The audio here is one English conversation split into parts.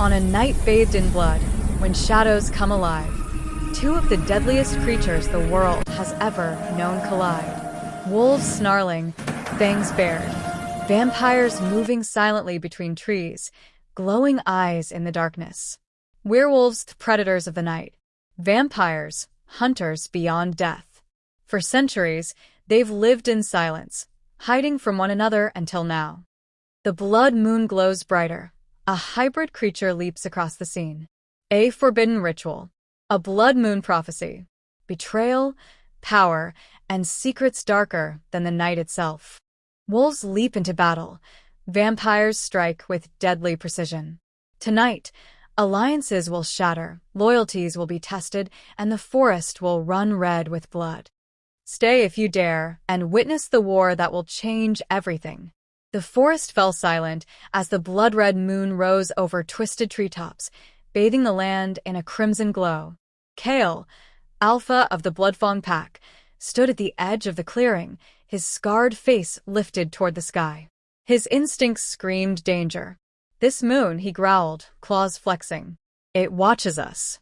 On a night bathed in blood, when shadows come alive, two of the deadliest creatures the world has ever known collide. Wolves snarling, fangs bared, vampires moving silently between trees, glowing eyes in the darkness. Werewolves, the predators of the night. Vampires, hunters beyond death. For centuries, they've lived in silence, hiding from one another until now. The blood moon glows brighter. A hybrid creature leaps across the scene. A forbidden ritual. A blood moon prophecy. Betrayal, power, and secrets darker than the night itself. Wolves leap into battle. Vampires strike with deadly precision. Tonight, alliances will shatter, loyalties will be tested, and the forest will run red with blood. Stay if you dare, and witness the war that will change everything. The forest fell silent as the blood-red moon rose over twisted treetops, bathing the land in a crimson glow. Kael, Alpha of the Bloodfang pack, stood at the edge of the clearing, his scarred face lifted toward the sky. His instincts screamed danger. This moon, he growled, claws flexing. It watches us.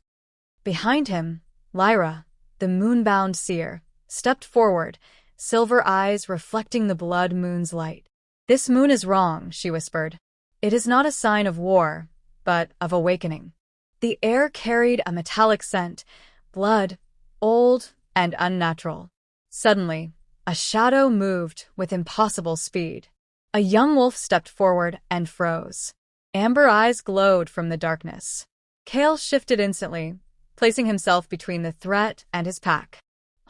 Behind him, Lyra, the moon-bound seer, stepped forward, silver eyes reflecting the blood moon's light. "This moon is wrong," she whispered. "It is not a sign of war, but of awakening." The air carried a metallic scent, blood, old and unnatural. Suddenly, a shadow moved with impossible speed. A young wolf stepped forward and froze. Amber eyes glowed from the darkness. Kael shifted instantly, placing himself between the threat and his pack.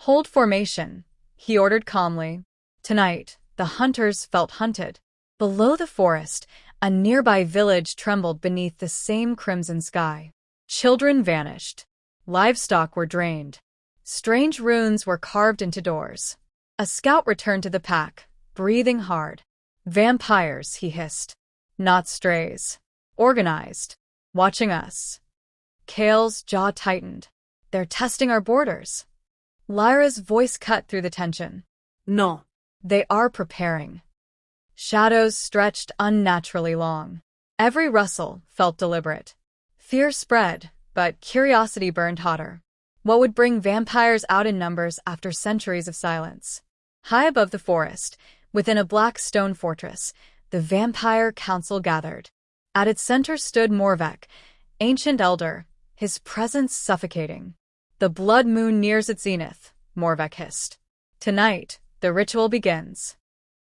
"Hold formation," he ordered calmly. Tonight, the hunters felt hunted. Below the forest, a nearby village trembled beneath the same crimson sky. Children vanished. Livestock were drained. Strange runes were carved into doors. A scout returned to the pack, breathing hard. "Vampires," he hissed. "Not strays. Organized. Watching us." Kael's jaw tightened. "They're testing our borders." Lyra's voice cut through the tension. "No. They are preparing." Shadows stretched unnaturally long. Every rustle felt deliberate. Fear spread, but curiosity burned hotter. What would bring vampires out in numbers after centuries of silence? High above the forest, within a black stone fortress, the Vampire Council gathered. At its center stood Morvek, ancient elder, his presence suffocating. "The blood moon nears its zenith," Morvek hissed. "Tonight, the ritual begins."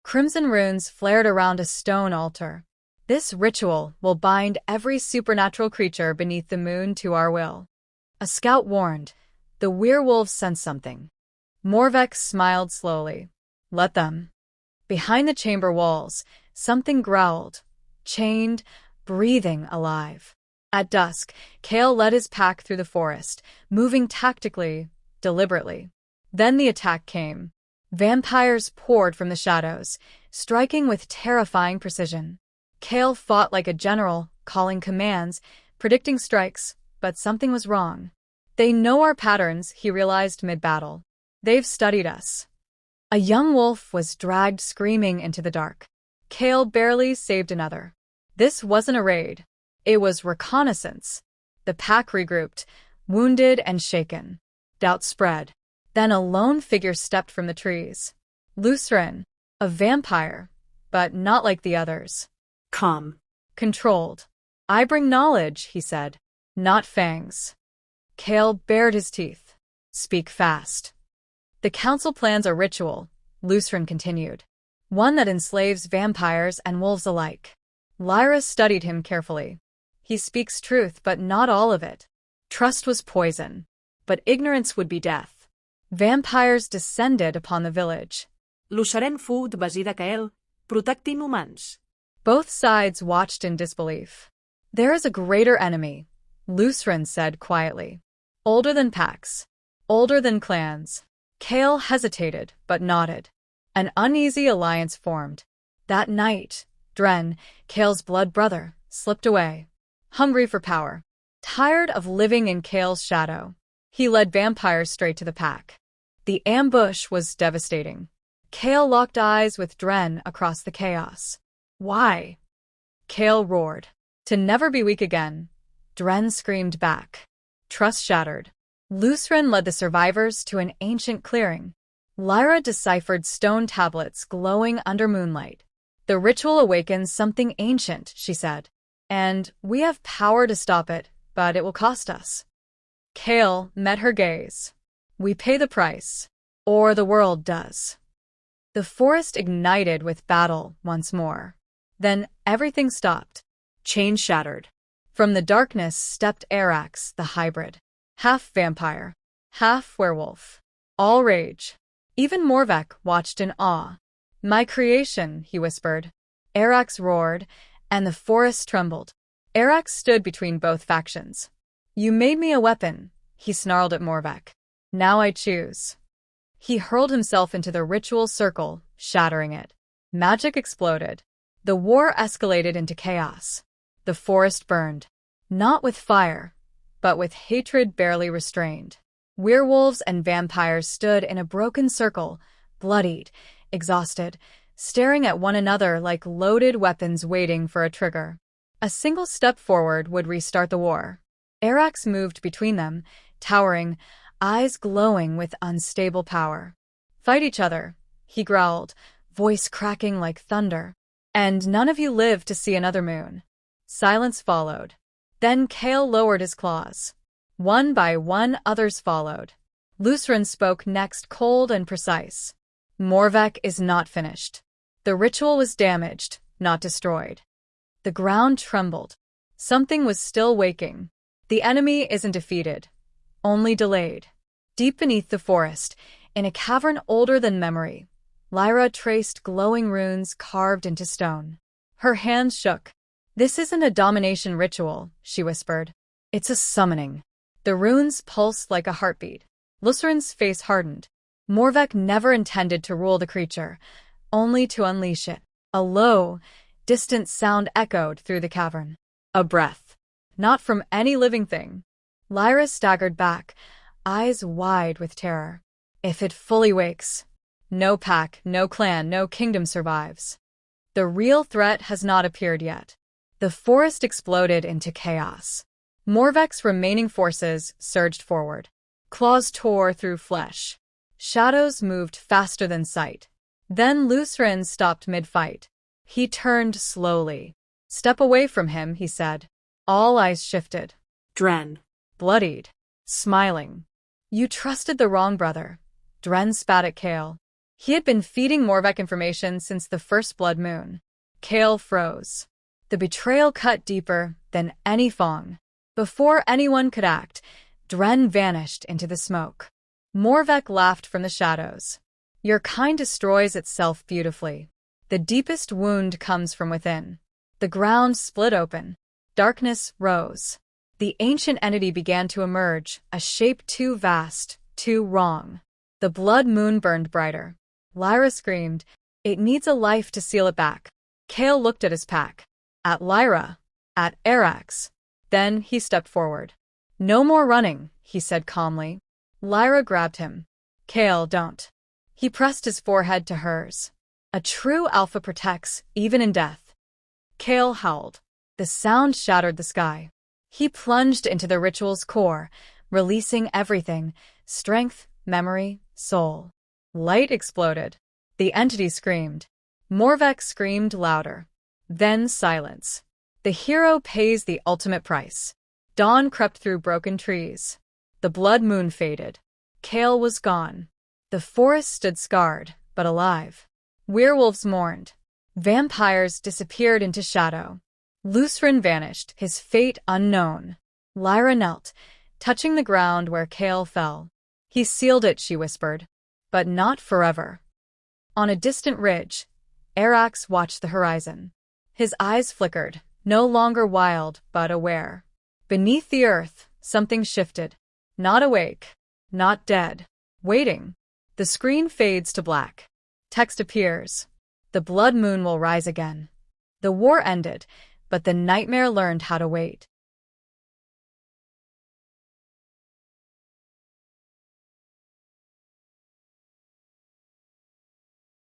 Crimson runes flared around a stone altar. "This ritual will bind every supernatural creature beneath the moon to our will." A scout warned. The werewolves sensed something. Morvek smiled slowly. "Let them." Behind the chamber walls, something growled, chained, breathing alive. At dusk, Kael led his pack through the forest, moving tactically, deliberately. Then the attack came. Vampires poured from the shadows, striking with terrifying precision. Kael fought like a general, calling commands, predicting strikes, but something was wrong. "They know our patterns," he realized mid-battle. "They've studied us." A young wolf was dragged screaming into the dark. Kael barely saved another. This wasn't a raid. It was reconnaissance. The pack regrouped, wounded and shaken. Doubt spread. Then a lone figure stepped from the trees. Lucren, a vampire, but not like the others. Calm. Controlled. "I bring knowledge," he said. "Not fangs." Kael bared his teeth. "Speak fast." "The council plans a ritual," Lucren continued. "One that enslaves vampires and wolves alike." Lyra studied him carefully. "He speaks truth, but not all of it. Trust was poison, but ignorance would be death." Vampires descended upon the village. "L'Uixaren fu dvasir de Kael, protecting humans." Both sides watched in disbelief. "There is a greater enemy," Lucren said quietly. "Older than packs. Older than clans." Kael hesitated, but nodded. An uneasy alliance formed. That night, Dren, Kael's blood brother, slipped away. Hungry for power. Tired of living in Kael's shadow, he led vampires straight to the pack. The ambush was devastating. Kael locked eyes with Dren across the chaos. "Why?" Kael roared. "To never be weak again, Dren screamed back. Trust shattered. Luceren led the survivors to an ancient clearing. Lyra deciphered stone tablets glowing under moonlight. The ritual awakens something ancient, she said. And we have power to stop it, but it will cost us. Kael met her gaze. We pay the price, or the world does. The forest ignited with battle once more. Then everything stopped. Chains shattered. From the darkness stepped Aerax, the hybrid. Half vampire, half werewolf. All rage. Even Morvek watched in awe. My creation, he whispered. Aerax roared, and the forest trembled. Aerax stood between both factions. You made me a weapon, he snarled at Morvek. Now I choose. He hurled himself into the ritual circle, shattering it. Magic exploded. The war escalated into chaos. The forest burned. Not with fire, but with hatred barely restrained. Werewolves and vampires stood in a broken circle, bloodied, exhausted, staring at one another like loaded weapons waiting for a trigger. A single step forward would restart the war. Aerax moved between them, towering, eyes glowing with unstable power. Fight each other, he growled, voice cracking like thunder. And none of you live to see another moon. Silence followed. Then Kael lowered his claws. One by one others followed. Luceren spoke next, cold and precise. Morvek is not finished. The ritual was damaged, not destroyed. The ground trembled. Something was still waking. The enemy isn't defeated, only delayed. Deep beneath the forest, in a cavern older than memory, Lyra traced glowing runes carved into stone. Her hands shook. This isn't a domination ritual, she whispered. It's a summoning. The runes pulsed like a heartbeat. Luceren's face hardened. Morvek never intended to rule the creature, only to unleash it. A low, distant sound echoed through the cavern. A breath. Not from any living thing. Lyra staggered back, eyes wide with terror. If it fully wakes, no pack, no clan, no kingdom survives. The real threat has not appeared yet. The forest exploded into chaos. Morvek's remaining forces surged forward. Claws tore through flesh. Shadows moved faster than sight. Then Luceren stopped mid-fight. He turned slowly. Step away from him, he said. All eyes shifted. Dren. Bloodied. Smiling. You trusted the wrong brother. Dren spat at Kael. He had been feeding Morvek information since the first blood moon. Kael froze. The betrayal cut deeper than any fang. Before anyone could act, Dren vanished into the smoke. Morvek laughed from the shadows. Your kind destroys itself beautifully. The deepest wound comes from within. The ground split open. Darkness rose. The ancient entity began to emerge, a shape too vast, too wrong. The blood moon burned brighter. Lyra screamed, it needs a life to seal it back. Kael looked at his pack. At Lyra. At Aerax. Then he stepped forward. No more running, he said calmly. Lyra grabbed him. Kael, don't. He pressed his forehead to hers. A true alpha protects, even in death. Kael howled. The sound shattered the sky. He plunged into the ritual's core, releasing everything, strength, memory, soul. Light exploded. The entity screamed. Morvek screamed louder. Then silence. The hero pays the ultimate price. Dawn crept through broken trees. The blood moon faded. Kael was gone. The forest stood scarred, but alive. Werewolves mourned. Vampires disappeared into shadow. Luceren vanished, his fate unknown. Lyra knelt, touching the ground where Kael fell. He sealed it, she whispered. But not forever. On a distant ridge, Aerax watched the horizon. His eyes flickered, no longer wild, but aware. Beneath the earth, something shifted. Not awake, not dead. Waiting. The screen fades to black. Text appears. The blood moon will rise again. The war ended, but the nightmare learned how to wait.